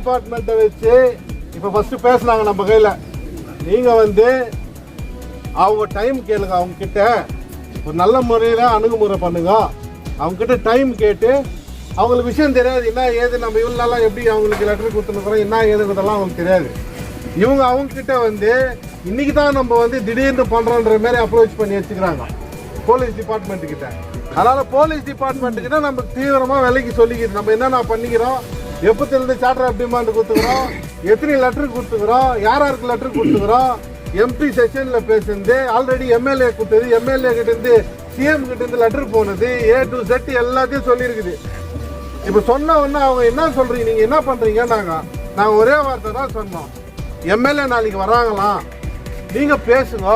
டிபார்ட்மெண்ட்டை வச்சு இப்போ ஃபஸ்ட்டு பேசுனாங்க நம்ம கையில். நீங்கள் வந்து அவங்க டைம் கேளுங்க, அவங்க கிட்ட ஒரு நல்ல முறையில் அணுகுமுறை பண்ணுங்க. அவங்க கிட்ட டைம் கேட்டு அவங்களுக்கு விஷயம் தெரியாது, என்ன ஏது நம்ம இவ்வளோ நாளாக எப்படி அவங்களுக்கு லெட்டர் கொடுத்துருக்குறோம், என்ன ஏதுங்கிறதெல்லாம் அவங்களுக்கு தெரியாது. இவங்க அவங்கக்கிட்ட வந்து இன்றைக்கி தான் நம்ம வந்து திடீர்னு பண்ணுறோன்ற மாதிரி அப்ரோச் பண்ணி வச்சுக்கிறாங்க போலீஸ் டிபார்ட்மெண்ட்டுக்கிட்ட. அதனால் போலீஸ் டிபார்ட்மெண்ட்டுக்கிட்ட நம்ம தீவிரமாக விலைக்கு சொல்லிக்கிது நம்ம என்னென்ன பண்ணிக்கிறோம், எப்போத்திலேருந்து சார்ட்டர் ஆஃப் டிமாண்ட் கொடுத்துக்கிறோம், எத்தனை லெட்டர் கொடுத்துக்கிறோம், யாருக்கு லெட்டர் கொடுத்துக்கிறோம், எம்பி செஷனில் பேசுனது, ஆல்ரெடி எம்எல்ஏ கொடுத்தது, எம்எல்ஏ கிட்டேருந்து சிஎம் கிட்டேருந்து லெட்டர் போனது, A to Z எல்லாத்தையும் சொல்லியிருக்குது. இப்போ சொன்ன உடனே அவங்க என்ன சொல்கிறீங்க, நீங்கள் என்ன பண்ணுறீங்க, நாங்கள் ஒரே வார்த்தை தான் சொன்னோம், எம்எல்ஏ நாளைக்கு வராங்களாம், நீங்கள் பேசுங்க,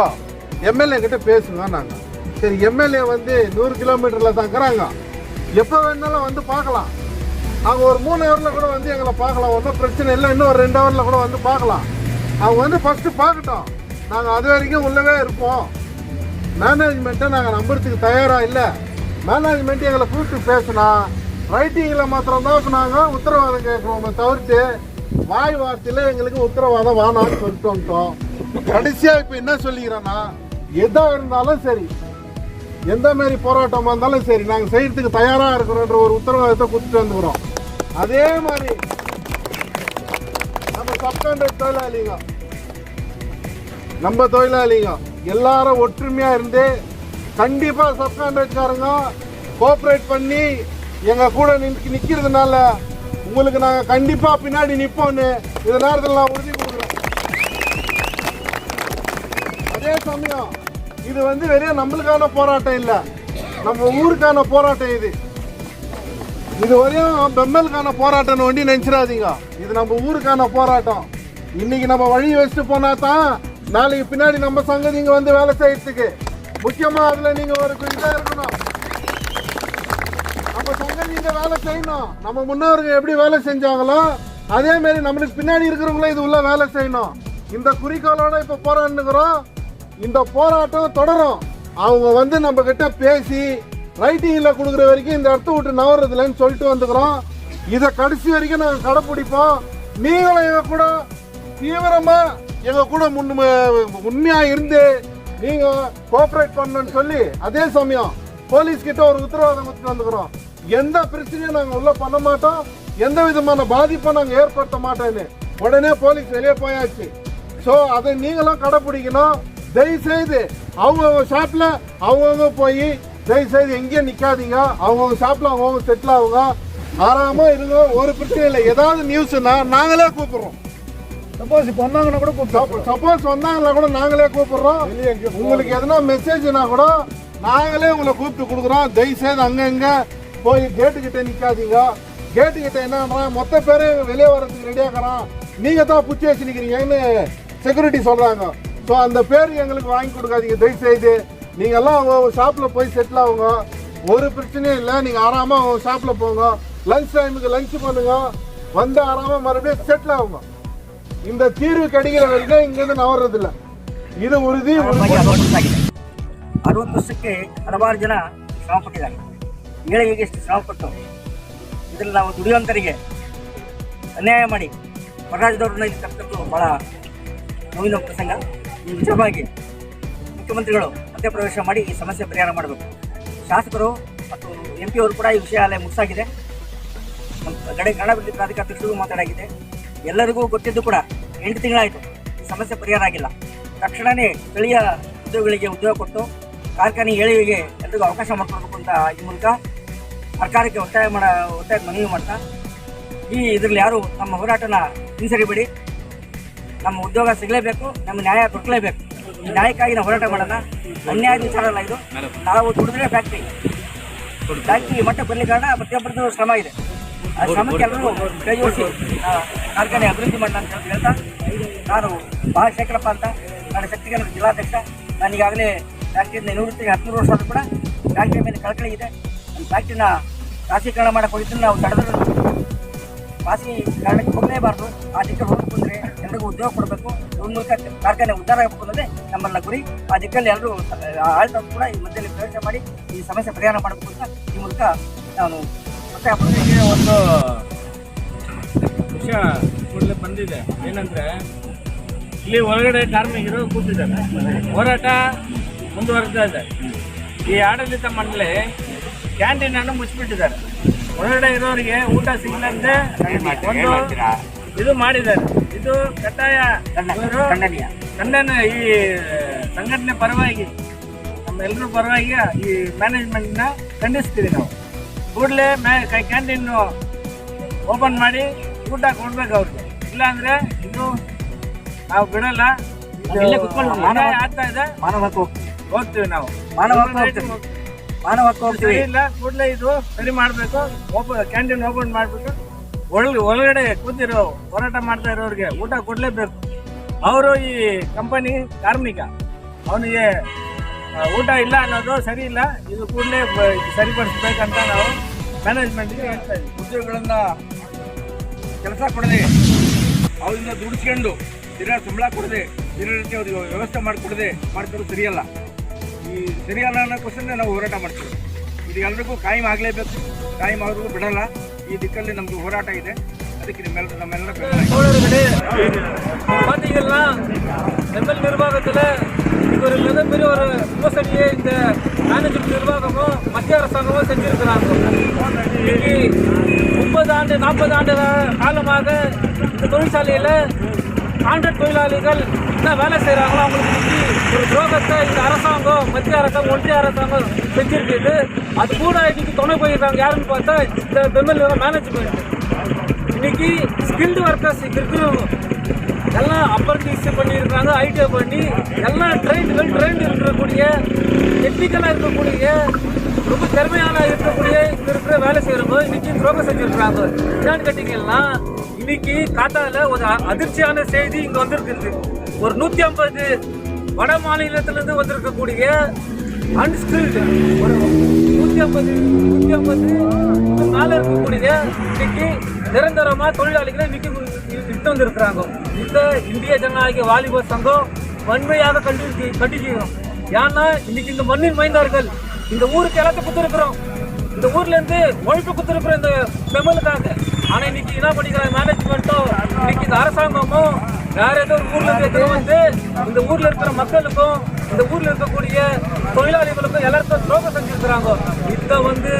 எம்எல்ஏ கிட்ட பேசுங்க. நாங்கள் சரி எம்எல்ஏ வந்து 100 கிலோமீட்டரில் தான் இருக்கிறாங்க, எப்போ வேணாலும் வந்து பார்க்கலாம், அவங்க ஒரு 3 ஹவரில் கூட வந்து எங்களை பார்க்கலாம், ஒன்றும் பிரச்சனை இல்லை, இன்னும் ஒரு 2 ஹவரில் கூட வந்து பார்க்கலாம். அவங்க வந்து ஃபஸ்ட்டு பார்க்கட்டும், நாங்கள் அது வரைக்கும் உள்ளவே இருப்போம். மேனேஜ்மெண்ட்டை நாங்கள் நம்புறதுக்கு தயாராக இல்லை. மேனேஜ்மெண்ட் எங்களை கூப்பிட்டு பேசினா ரைட்டிங்கில் மாத்திரம்தான் நாங்கள் உத்தரவாதம் கேட்குறோம், தவிர்த்து வாய் வார்த்தையில் எங்களுக்கு உத்தரவாதம் வேணான்னு சொல்லிட்டு வந்துட்டோம். கடைசியாக இப்போ என்ன சொல்லிக்கிறோன்னா, எதாக இருந்தாலும் சரி, எந்த மாதிரி போராட்டமாக இருந்தாலும் சரி, நாங்கள் செய்யறதுக்கு தயாராக இருக்கிறோன்ற ஒரு உத்தரவாதத்தை கொடுத்துட்டு வந்துக்கிறோம். அதே மாதிரி நம்ம சப்கான்ட்ராக்ட் தொழிலாளிங்க, நம்ம தொழிலாளிங்க எல்லாரும் ஒற்றுமையாக இருந்து கண்டிப்பாக சப்கான்ட்ராக்ட்காரங்க கோஆப்ரேட் பண்ணி எங்கள் கூட நிற்கிறதுனால உங்களுக்கு நாங்கள் கண்டிப்பாக பின்னாடி நிற்போன்னு இந்த நேரத்தில் நான் உறுதி கொடுக்குறேன். அதே சமயம் இது வந்து வெறும் நம்மளுக்கான போராட்டம் இல்லை, நம்ம ஊருக்கான போராட்டம். இது வரையும் பெம்மலுக்கான போராட்டம் ஒண்டி நினைச்சிடாதீங்க, இது நம்ம ஊருக்கான போராட்டம். இன்னைக்கு நம்ம வழி வச்சுட்டு போனா தான் நாளைக்கு பின்னாடி நம்ம சங்கதிங்க வந்து வேலை செய்யறதுக்கு. முக்கியமா அதுல நீங்க ஒரு இதா இருக்கணும், நம்ம சங்கதிங்க வேலை செய்யணும். நம்ம முன்னோர்கள் எப்படி வேலை செஞ்சாங்களோ அதே மாதிரி நம்மளுக்கு பின்னாடி இருக்கிறவங்களும் இது உள்ள வேலை செய்யணும். இந்த குறிக்கோளோட இப்ப போராடுகிறோம். இந்த போராட்டம் தொடரும். அவங்க வந்து நம்ம கிட்ட பேசி ரைட்டிங்கில் கொடுக்குற வரைக்கும் இந்த இடத்த விட்டு நவறதுலன்னு சொல்லிட்டு வந்துக்கிறோம். இதை கடைசி வரைக்கும் நாங்கள் கடைப்பிடிப்போம். நீங்களும் எங்கள் கூட தீவிரமாக எங்கள் கூட உண்மையாக இருந்து நீங்கள் கோஆப்ரேட் பண்ணணும்னு சொல்லி அதே சமயம் போலீஸ் கிட்ட ஒரு உத்தரவாதம் கொடுத்துட்டு வந்துக்கிறோம். எந்த பிரச்சனையும் நாங்கள் உள்ள பண்ண மாட்டோம், எந்த விதமான பாதிப்பை நாங்கள் ஏற்படுத்த மாட்டோன்னு உடனே போலீஸ் வெளியே போயாச்சு. ஸோ அதை நீங்களும் கடைப்பிடிக்கணும். தயவுசெய்து அவங்கவுங்க ஷாப்பில் அவங்கவுங்க போய் தயவுசெய்து எங்கேயும் நிற்காதீங்க. அவங்கவுங்க ஷாப்பில் அவங்கவுங்க செட்டில் ஆகுங்க, ஆறாமல் இருங்க. ஒரு பிரச்சனை இல்லை. ஏதாவது நியூஸ்னா நாங்களே கூப்பிட்றோம். சப்போஸ் இப்போ வந்தாங்கன்னா கூட சப்போஸ் வந்தாங்கன்னா கூட நாங்களே கூப்பிட்றோம். உங்களுக்கு எதனா மெசேஜ்னா கூட நாங்களே உங்களை கூப்பிட்டு கொடுக்குறோம். தயவுசெய்து அங்கங்கே போய் கேட்டுக்கிட்ட நிற்காதீங்க. கேட்டுக்கிட்ட என்ன மொத்த பேரே வெளியே வர்றதுக்கு ரெடியாகிறான், நீங்கள் தான் புச்சி வச்சு நிற்கிறீங்கன்னு செக்யூரிட்டி சொல்கிறாங்க. ஸோ அந்த பேர் எங்களுக்கு வாங்கி கொடுக்காதீங்க தயவுசெய்து. நீங்கள்லாம் அவங்க ஷாப்பில் போய் செட்டில் ஆகுங்க, ஒரு பிரச்சனையும் இல்லை. நீங்கள் ஆறாமல் அவங்க ஷாப்பில் போங்க, லஞ்ச் டைமுக்கு லஞ்ச் பண்ணுங்க, வந்து ஆறாமல் மறுபடியும் செட்டில் ஆகுங்க. இந்த தீர்வு கிடைக்கிற வரைக்கும் இங்கேருந்து நவர்றதில்லை, இது ಉறுದಿ. 60 ವರ್ಷಕ್ಕೆ ಹಲವಾರು ಜನ ಶ್ರಮಪಟ್ಟಿದ್ದಾರೆ. ಏಳಿಗೆಗೆ ಎಷ್ಟು ಶ್ರಮಪಟ್ಟು ಇದರಲ್ಲಿ ನಾವು ದುಡಿಯುವಂತರಿಗೆ ಅನ್ಯಾಯ ಮಾಡಿ ಹೊರರಾಜ್ಯದವ್ರನ್ನ ಇಲ್ಲಿ ತಪ್ಪು ಭಾಳ ನೋವಿನ ಪ್ರಸಂಗ. ಈ ವಿಚಾರವಾಗಿ ಮುಖ್ಯಮಂತ್ರಿಗಳು ಮಧ್ಯಪ್ರವೇಶ ಮಾಡಿ ಈ ಸಮಸ್ಯೆ ಪರಿಹಾರ ಮಾಡಬೇಕು. ಶಾಸಕರು ಮತ್ತು MP ಅವರು ಕೂಡ ಈ ವಿಷಯ ಅಲ್ಲೇ ಮುಗಿಸಾಗಿದೆ. ನಮ್ಮ ಕನ್ನಡಾಭಿವೃದ್ಧಿ ಪ್ರಾಧಿಕಾರ ತಿಳಿದು ಮಾತಾಡಾಗಿದೆ. ಎಲ್ಲರಿಗೂ ಗೊತ್ತಿದ್ದು ಕೂಡ 8 ತಿಂಗಳಾಯಿತು ಈ ಸಮಸ್ಯೆ ಪರಿಹಾರ ಆಗಿಲ್ಲ. ತಕ್ಷಣವೇ ಸ್ಥಳೀಯ ಉದ್ಯೋಗಿಗಳಿಗೆ ಉದ್ಯೋಗ ಕೊಟ್ಟು ಕಾರ್ಖಾನೆ ಏಳಿಗೆಗೆ ಎಲ್ಲರಿಗೂ ಅವಕಾಶ ಮಾಡಿಕೊಡ್ಬೇಕು ಅಂತ ಈ ಮೂಲಕ ಸರ್ಕಾರಕ್ಕೆ ಒತ್ತಾಯ ಮನವಿ ಮಾಡ್ತಾ, ಈ ಇದರಲ್ಲಿ ಯಾರು ನಮ್ಮ ಹೋರಾಟನ ಹಿಂಸರಿಬೇಡಿ. ನಮ್ಮ ಉದ್ಯೋಗ ಸಿಗಲೇಬೇಕು, ನಮ್ಮ ನ್ಯಾಯ ದೊರಕಲೇಬೇಕು. ಈ ನ್ಯಾಯಕ್ಕಾಗಿ ನಾವು ಹೋರಾಟ ಮಾಡೋಣ. ಅನ್ಯಾಯದ ವಿಚಾರ ಅಲ್ಲ ಇದು. ನಾವು ದುಡಿದ್ರೆ ಫ್ಯಾಕ್ಟ್ರಿ ಮಟ್ಟ ಬರಲಿ ಕಾರಣ ಪ್ರತಿಯೊಬ್ಬರದ್ದು ಶ್ರಮ ಇದೆ. ಆ ಶ್ರಮಕ್ಕೆ ಎಲ್ಲರೂ ಕೈ ಜೋಡಿಸಿ ಕಾರ್ಖಾನೆ ಅಭಿವೃದ್ಧಿ ಮಾಡೋಣ ಅಂತ ಹೇಳ್ತಾ, ನಾನು ಭಾಳ ಶೇಖರಪ್ಪ ಅಂತ, ನಾನು ಶಕ್ತಿಗಳ ಜಿಲ್ಲಾಧ್ಯಕ್ಷ. ನಾನು ಈಗಾಗಲೇ ಫ್ಯಾಕ್ಟ್ರಿಯಿಂದ ನಿವೃತ್ತಿಗೆ 13 ವರ್ಷ ಆದರೂ ಕೂಡ ಫ್ಯಾಕ್ಟ್ರಿ ಮೇಲೆ ಕಳಕಳಿ ಇದೆ. ನಮ್ಮ ಫ್ಯಾಕ್ಟ್ರಿನ ಖಾಸಗೀಕರಣ ಮಾಡಕ್ಕೆ ಹೋಗಿದ್ದು ನಾವು ತಡೆದ್ರು. ಖಾಸಗೀಕರಣಕ್ಕೆ ಹೋಗಲೇಬಾರ್ದು. ಆ ದಿಕ್ಕಲ್ಲಿ ಹೋಗಕ್ಕೆ ಬಂದರೆ ಎಲ್ಲರಿಗೂ ಉದ್ಯೋಗ ಕೊಡಬೇಕು, ಒಂದು ಮೂಲಕ ಕಾರ್ಖಾನೆ ಉದ್ಧಾರ ಆಗಬೇಕು ಅನ್ನೋದೇ ನಮ್ಮನ್ನ ಗುರಿ. ಆ ದಿಕ್ಕಲ್ಲಿ ಎಲ್ಲರೂ ಆಳ್ತ ಕೂಡ ಈ ಮಧ್ಯದಲ್ಲಿ ಪ್ರವೇಶ ಮಾಡಿ ಈ ಸಮಸ್ಯೆ ಪರಿಹಾರ ಮಾಡಬೇಕು ಅಂತ ಈ ಮೂಲಕ ನಾನು ಒತ್ತಾಯ. ಒಂದು ವಿಷಯ ಕೂಡಲೇ ಬಂದಿದೆ. ಏನಂದ್ರೆ ಇಲ್ಲಿ ಒಳಗಡೆ ಕಾರ್ಮಿಕರು ಕೂತಿದ್ದಾರೆ, ಹೋರಾಟ ಮುಂದುವರೆದ ಇದೆ. ಈ ಆಡಳಿತ ಮಂಡಳಿ ಕ್ಯಾಂಟೀನ್ ಅನ್ನು ಮುಚ್ಚಿಬಿಟ್ಟಿದ್ದಾರೆ. ಹೊರಗಡೆ ಇರೋರಿಗೆ ಊಟ ಸಿಗಲಂತೆ ಒಂದು ಇದು ಮಾಡಿದ್ದಾರೆ. ಇದು ಕಡ್ಡಾಯ ಖಂಡನೆ. ಈ ಸಂಘಟನೆ ಪರವಾಗಿ ನಮ್ಮೆಲ್ಲರ ಪರವಾಗಿ ಈ ಮ್ಯಾನೇಜ್ಮೆಂಟ್ನ ಖಂಡಿಸ್ತೀವಿ. ನಾವು ಕೂಡಲೇ ಕ್ಯಾಂಟೀನ್ ಓಪನ್ ಮಾಡಿ ಊಟ ಕೊಡ್ಬೇಕು ಅವ್ರಿಗೆ, ಇಲ್ಲಾಂದ್ರೆ ಇದು ನಾವು ಬಿಡಲ್ಲ. ಆಗ್ತಾ ಇದೆ, ಹೋಗ್ತೀವಿ ನಾವು ಸರಿ ಇಲ್ಲ. ಕೂಡಲೇ ಇದು ಸರಿ ಮಾಡಬೇಕು, ಕ್ಯಾಂಟೀನ್ ಓಪನ್ ಮಾಡಬೇಕು. ಒಳಗಡೆ ಕೂತಿರೋ ಹೋರಾಟ ಮಾಡ್ತಾ ಇರೋರಿಗೆ ಊಟ ಕೊಡ್ಲೇಬೇಕು. ಅವರು ಈ ಕಂಪನಿ ಕಾರ್ಮಿಕ, ಅವನಿಗೆ ಊಟ ಇಲ್ಲ ಅನ್ನೋದು ಸರಿ ಇಲ್ಲ. ಇದು ಕೂಡಲೇ ಸರಿಪಡಿಸ್ಬೇಕಂತ ನಾವು ಮ್ಯಾನೇಜ್ಮೆಂಟ್ಗೆ ಹೇಳ್ತಾ ಇದ್ದೀವಿ. ಉದ್ಯೋಗಗಳನ್ನ ಕೆಲಸ ಕೊಡದೆ ಅವರಿಂದ ದುಡಿಸ್ಕೊಂಡು ತಿರ್ಗಾ ಸಂಬಳ ಕೊಡದೆ ದಿನನಿತ್ಯ ಅವ್ರಿಗೆ ವ್ಯವಸ್ಥೆ ಮಾಡಿಕೊಡದೆ ಮಾಡ್ತಾರೆ ಸರಿಯಲ್ಲ. ಈ ಸರಿಯಲ್ಲ ಅನ್ನೋಕ್ಕೋಸ್ಕರ ನಾವು ಹೋರಾಟ ಮಾಡ್ತೀವಿ. ಇದು ಎಲ್ರಿಗೂ ಕಾಯಂ ಆಗಲೇಬೇಕು, ಕಾಯಂ ಅವ್ರಿಗೂ ಬಿಡಲ್ಲ. ಈ ದಿಕ್ಕಲ್ಲಿ ನಮ್ದು ಹೋರಾಟ ಇದೆ. ಅದಕ್ಕೆ ನಮ್ಮೆಲ್ಲರ பார்த்தீங்கன்னா எம்எல் நிர்வாகத்தில் ஒரு மிகப்பெரிய ஒரு மோசடியை இந்த மேனேஜ்மெண்ட் நிர்வாகமும் மத்திய அரசாங்கமும் செஞ்சிருக்கிறாங்க. இன்னைக்கு 30 ஆண்டு 40 ஆண்டு காலமாக இந்த தொழிற்சாலையில் கான்ட்ராக்ட் தொழிலாளிகள் என்ன வேலை செய்கிறாங்களோ அவங்களுக்கு ஒரு துரோகத்தை இந்த அரசாங்கம், மத்திய அரசாங்கம், ஒன்றிய அரசாங்கம் செஞ்சிருக்குது. அது கூட இன்னைக்கு துணை போயிருக்காங்க. யாருன்னு பார்த்தா இந்த பெம்எல் மேனேஜ்மெண்ட். இன்னைக்கு ஸ்கில்டு ஒர்க்கர்ஸ் இருக்கிறவங்க எல்லாம் அப்ரண்டிஸ் பண்ணியிருக்காங்க, ஐடிஐ பண்ணி எல்லாம் வெல் ட்ரெயின்டு இருக்கக்கூடிய, டெக்னிக்கலாக இருக்கக்கூடிய, ரொம்ப திறமையான இருக்கக்கூடிய இங்கே இருக்கிற வேலை செய்கிறவங்க இன்னைக்கு துரோகம் செஞ்சுருக்காங்க. என்னன்னு கேட்டிங்கன்னா இன்னைக்கு காத்தால ஒரு அதிர்ச்சியான செய்தி இங்கே வந்திருக்குது. ஒரு 150 வட மாநிலத்திலிருந்து வந்திருக்கக்கூடிய அன்ஸ்கில்டு ஒரு 150 மேலே இருக்கக்கூடிய இன்னைக்கு நிரந்தரமா தொழிலாளிகளை இன்னைக்கு இட்டு வந்திருக்கிறாங்க. இந்த இந்திய ஜனநாயக வாலிபர் சங்கம் வன்மையாக கண்டிக்கிறோம். ஏன்னா இன்னைக்கு இந்த மண்ணின் மைந்தார்கள் இந்த ஊருக்கு எல்லாத்தையும் கொடுத்துருக்குறோம். இந்த ஊர்ல இருந்து உழைப்பு கொடுத்துருக்குறோம் இந்த பெமலுக்காக. ஆனா இன்னைக்கு என்ன பண்ணிக்கிறாங்க மேனேஜ்மெண்ட்டும், இன்னைக்கு இந்த அரசாங்கமும் வேற ஏதோ ஒரு ஊர்ல இருந்து வந்து இந்த ஊர்ல இருக்கிற மக்களுக்கும், இந்த ஊர்ல இருக்கக்கூடிய தொழிலாளிகளுக்கும் எல்லாருக்கும் துரோகம் செஞ்சிருக்கிறாங்க. இத வந்து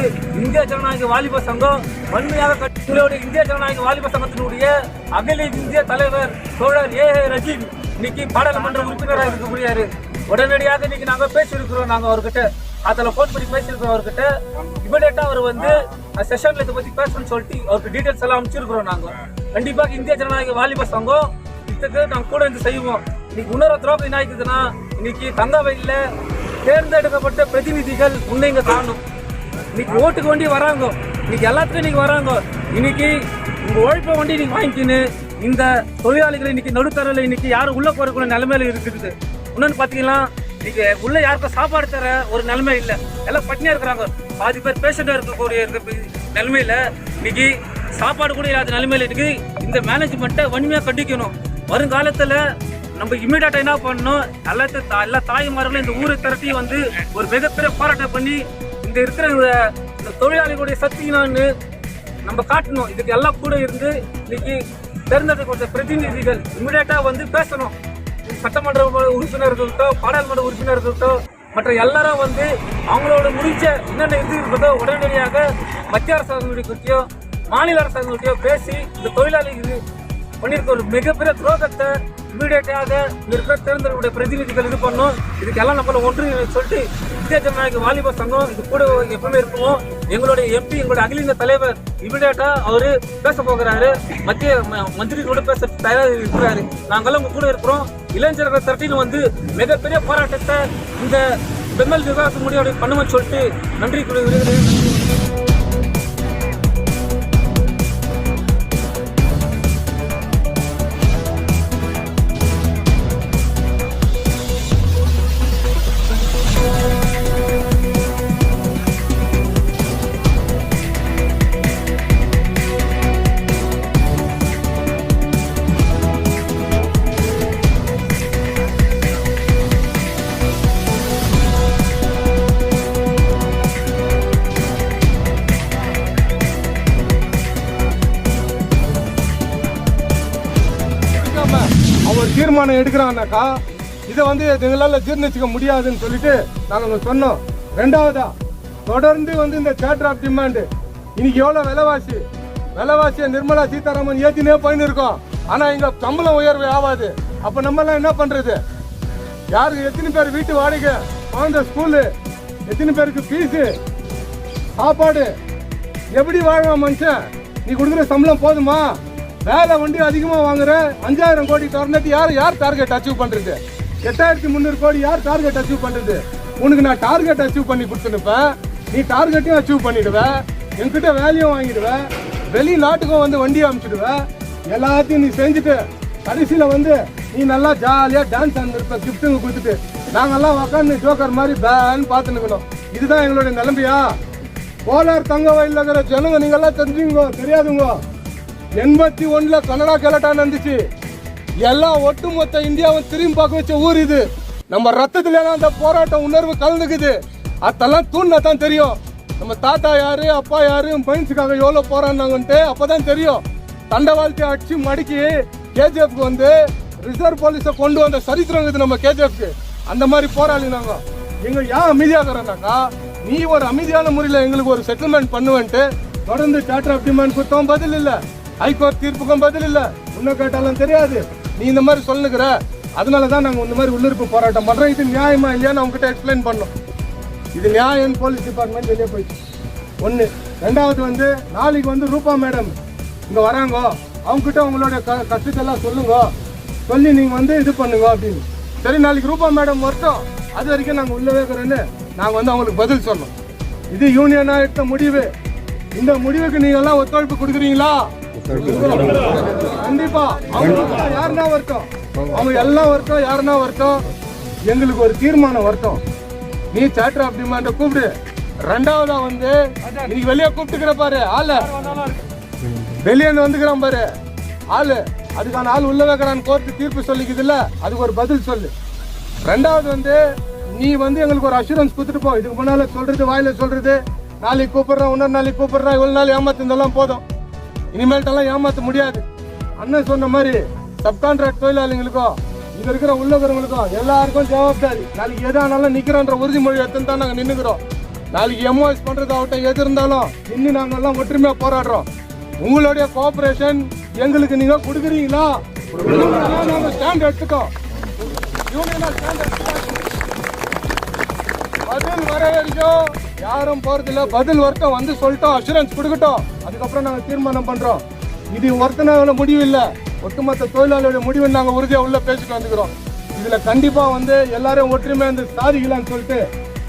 இந்திய ஜனநாயக வாலிபர் சங்கம் வன்மையாக இந்திய ஜனநாயக வாலிபர் சங்கத்தினுடைய அகில இந்திய தலைவர் தோழர் ஏ ரஜீவ் இன்னைக்கு பாராளுமன்ற உறுப்பினராக இருக்கக்கூடியாரு. உடனடியாக இன்னைக்கு நாங்க பேசியிருக்கிறோம். நாங்க அவர்கிட்ட அதில் ஃபோன் பண்ணி பேசியிருக்கிறோம். அவர்கிட்ட இமிடியேட்டா அவர் வந்து செஷன்ல இதை பத்தி பேசணும்னு சொல்லிட்டு அவருக்கு டீட்டெயில்ஸ் எல்லாம் அமைச்சிருக்கிறோம். நாங்க கண்டிப்பாக இந்திய ஜனநாயக வாலிபர் சங்கம் இதுக்கு நாங்க கூட இருந்து செய்வோம். இன்னைக்கு இன்னொரு துரோகம் என்ன ஆயிக்குதுன்னா இன்னைக்கு தங்கவயல்ல தேர்ந்தெடுக்கப்பட்ட பிரதிநிதிகள் இங்க காணும். இன்னைக்கு ஓட்டுக்கு வண்டி வராங்க, இன்னைக்கு எல்லாத்துக்கும் இன்னைக்கு வராங்க. இன்னைக்கு உங்க உழைப்ப வண்டி நீங்க வாங்கிக்கின்னு இந்த தொழிலாளிகளை இன்னைக்கு நடுத்தரல இன்னைக்கு யாரும் உள்ள போறக்குள்ள நிலைமையில இருக்குது. இன்னொன்னு பாத்தீங்கன்னா இன்னைக்கு உள்ள யாருக்கும் சாப்பாடு தர ஒரு நிலைமை இல்லை, எல்லாம் பட்டினியா இருக்கிறாங்க. பாதி பேர் பேஷண்டா இருக்கக்கூடிய நிலைமையில இன்னைக்கு சாப்பாடு கூட இல்லாத நிலைமையில இருக்கு. இந்த மேனேஜ்மெண்ட்டை வன்மையா கண்டிக்கணும். வருங்காலத்துல நம்ம இமீடியட்டா என்ன பண்ணணும், எல்லா தாய்மார்களும் இந்த ஊரை திரட்டி வந்து ஒரு மிகப்பெரிய போராட்டம் பண்ணி இங்க இருக்கிற இந்த தொழிலாளிகளுடைய சக்தினான்னு நம்ம காட்டணும். இதுக்கு எல்லாம் கூட இருந்து இன்னைக்கு தேர்ந்தெடுக்கப்பட்ட பிரதிநிதிகள் இமீடியட்டா வந்து பேசணும். சட்டமன்ற உறுப்பினர்கள்ட்டோ, பாராளுமன்ற உறுப்பினர்கள்ட்டோ, மற்ற எல்லாரும் வந்து அவங்களோட முடிஞ்ச என்னென்ன இது இருக்கிறதோ உடனடியாக மத்திய அரசாங்கத்தையோ மாநில அரசாங்கத்தையோ பேசி இந்த தொழிலாளிகள் பண்ணியிருக்க ஒரு மிகப்பெரிய துரோகத்தை இமீடியட்டாக இருக்கிற தேர்ந்தெடுக்கக்கூடிய பிரதிநிதிகள் இது பண்ணணும். இதுக்கெல்லாம் நம்மள ஒன்று சொல்லிட்டு இந்திய ஜனநாயக வாலிபர் சங்கம் இது கூட எப்பவுமே இருக்குவோம். எங்களுடைய எம்பி, எங்களுடைய அகில இந்திய தலைவர் இமீடியட்டா அவரு பேச போகிறாரு. மத்திய மந்திரிகளோட பேச தயாராக இருக்கிறாரு. நாங்கெல்லாம் உங்க கூட இருக்கிறோம். இளைஞர்கள் திரட்டின்னு வந்து மிகப்பெரிய போராட்டத்தை இந்த பெம்எல் நிர்வாகத்துக்கு முடியாது பண்ணுவோம்னு சொல்லிட்டு நன்றி கூறுகிறேன். தீர்மானம் எடுக்கிறாங்கனாக்கா இதை வந்து எங்களால் ஜீர்ணிச்சிக்க முடியாதுன்னு சொல்லிட்டு நாங்கள் சொன்னோம். ரெண்டாவதா தொடர்ந்து வந்து இந்த சேட்டர் ஆஃப் டிமாண்ட் இன்னைக்கு எவ்வளோ விலைவாசியை நிர்மலா சீதாராமன் ஏற்றினே போயின்னு இருக்கோம். ஆனால் இங்கே சம்பளம் உயர்வு ஆகாது. அப்போ நம்மளாம் என்ன பண்ணுறது? யாருக்கு எத்தனை பேர் வீட்டு வாடகை, குழந்தை ஸ்கூலு, எத்தனை பேருக்கு ஃபீஸு, சாப்பாடு, எப்படி வாழ்வான் மனுஷன்? நீ கொடுக்குற சம்பளம் போதுமா? வேலை வண்டி அதிகமாக வாங்குற 5000 கோடி டார்கெட் யார் டார்கெட் அச்சீவ் பண்ணுறது? 8300 கோடி யார் டார்கெட் அச்சீவ் பண்ணுறது? உனக்கு நான் டார்கெட் அச்சீவ் பண்ணி கொடுத்துருப்பேன், நீ டார்கெட்டையும் அச்சீவ் பண்ணிடுவேன், என்கிட்ட வேலையும் வாங்கிடுவேன், வெளிநாட்டுக்கும் வந்து வண்டியை அனுப்பிச்சிடுவேன். எல்லாத்தையும் நீ செஞ்சுட்டு கடைசியில் வந்து நீ நல்லா ஜாலியாக டான்ஸ் ஆனிருப்ப கிஃப்ட்டுங்க கொடுத்துட்டு நாங்கெல்லாம் உக்காந்து ஜோக்கர் மாதிரி பேன்னு பார்த்துன்னுக்கணும். இதுதான் எங்களுடைய நிலைமையா? கோலார் தங்க வயலில் இருக்கிற ஜனங்க நீங்கெல்லாம் தெரிஞ்சுங்க தெரியாதுங்க. 81 கனடா கலட்டா நடந்துச்சு. எல்லாம் ஒட்டுமொத்த இந்தியாவை திரும்பி பார்க்க வச்ச ஊர் இது. நம்ம ரத்தத்துல அந்த போராட்டம் உணர்வு கலந்துக்குது. அதெல்லாம் தூண்ணா தான் தெரியும் நம்ம தாத்தா யாரு, அப்பா யாரு, மைன்ஸுக்காக எவ்வளவு போராடினாங்கன்ட்டு. அப்பதான் தெரியும். தண்டவாளத்தை அடிச்சு மடக்கி கேஜிஎஃப்க்கு வந்து ரிசர்வ் போலீஸை கொண்டு வந்த சரித்திரம் இது நம்ம கேஜிஎஃப்க்கு. அந்த மாதிரி போராடினாங்க. எங்க ஏன் அமைதியாகிறனாக்கா, நீ ஒரு அமைதியான முறையில் எங்களுக்கு ஒரு செட்டில்மெண்ட் பண்ணுவேன்ட்டு தொடர்ந்து சார்ட்டர் ஆஃப் டிமாண்ட் கொடுத்தோம், பதில் இல்லை. ஹைகோர்ட் தீர்ப்புக்கும் பதில் இல்லை. இன்னும் கேட்டாலும் தெரியாது. நீ இந்த மாதிரி சொல்லுகிற, அதனாலதான் நாங்கள் இந்த மாதிரி உள்ளிருப்பு போராட்டம் பண்றோம். இது நியாயமா இல்லையான்னு அவங்க கிட்ட எக்ஸ்பிளைன் பண்ணோம். இது நியாயம் போலீஸ் டிபார்ட்மெண்ட் வெளியே போயிடுச்சு. ஒன்று. ரெண்டாவது வந்து நாளைக்கு வந்து ரூபா மேடம் இங்கே வராங்க, அவங்க கிட்ட உங்களுடைய கஷ்டத்தெல்லாம் சொல்லுங்க, சொல்லி நீங்கள் வந்து இது பண்ணுங்க அப்படின்னு. சரி, நாளைக்கு ரூபா மேடம் வரட்டும், அது வரைக்கும் நாங்கள் உள்ள வைக்கிறோன்னு நாங்கள் வந்து அவங்களுக்கு பதில் சொன்னோம். இது யூனியனாக எடுத்த முடிவு. இந்த முடிவுக்கு நீங்க எல்லாம் ஒத்துழைப்பு கொடுக்குறீங்களா? கண்டிப்பா. அவங்க யாருன்னா வரட்டும், அவங்க எல்லாம் வரட்டும், யாருன்னா வரட்டும், எங்களுக்கு ஒரு தீர்மானம் வரட்டும். நீ சார்ட்டர் ஆஃப் டிமாண்ட கூப்பிடு. ரெண்டாவதா வந்து இன்னைக்கு வெளியே கூப்பிட்டுக்கிற பாரு ஆளு, வெளியே வந்துக்கிறான் பாரு ஆளு, அதுக்கான ஆள் உள்ள வைக்கிறான் கோர்ட்டு தீர்ப்பு சொல்லிக்குது இல்ல, அதுக்கு ஒரு பதில் சொல்லு. ரெண்டாவது வந்து நீ வந்து எங்களுக்கு ஒரு அஷூரன்ஸ் கொடுத்துட்டு போ. இதுக்கு முன்னால சொல்றது வாயில சொல்றது, நாளைக்கு கூப்பிடுறேன், இன்னொரு நாளைக்கு கூப்பிடுறேன், இவ்வளவு நாள் ஏமாத்திருந்தாலும் போதும், இனிமேல்ட்டெல்லாம் ஏமாத்த முடியாது. அண்ணன் சொன்ன மாதிரி சப்கான்ட்ராக்ட் தொழிலாளிகளுக்கும் இங்க இருக்கிற உள்ளவர்களுக்கும் எல்லாருக்கும் ஜவாப்தாரி. நாளைக்கு எது ஆனாலும் நிக்கிறோன்ற உறுதிமொழி எடுத்துன்னு தான் நாங்க நின்னுக்கிறோம். நாளைக்கு எம்ஓஎஸ் பண்றதாகட்டும் எது இருந்தாலும் இன்னும் நாங்க எல்லாம் ஒற்றுமையா போராடுறோம். உங்களுடைய கோஆபரேஷன் எங்களுக்கு நீங்க கொடுக்குறீங்களா? நாங்க ஸ்டாண்ட் எடுத்துக்கோம். பதில் வர வரைக்கும் யாரும் போறதில்ல. பதில் வரட்டும், வந்து சொல்லிட்டோம், அஷூரன்ஸ் கொடுக்கட்டும், அதுக்கப்புறம் நாங்க தீர்மானம் பண்றோம். இது ஒருத்தனால முடிவு இல்லை, ஒட்டுமொத்த தொழிலாளர்களுடைய முடிவு. நாங்க உறுதியா உள்ள பேசிட்டு வந்துக்கிறோம். இதுல கண்டிப்பா வந்து எல்லாரும் ஒற்றுமையா வந்து சாதிக்கலாம்னு சொல்லிட்டு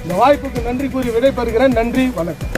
இந்த வாய்ப்புக்கு நன்றி கூறி விடைபெறுகிறேன். நன்றி, வணக்கம்.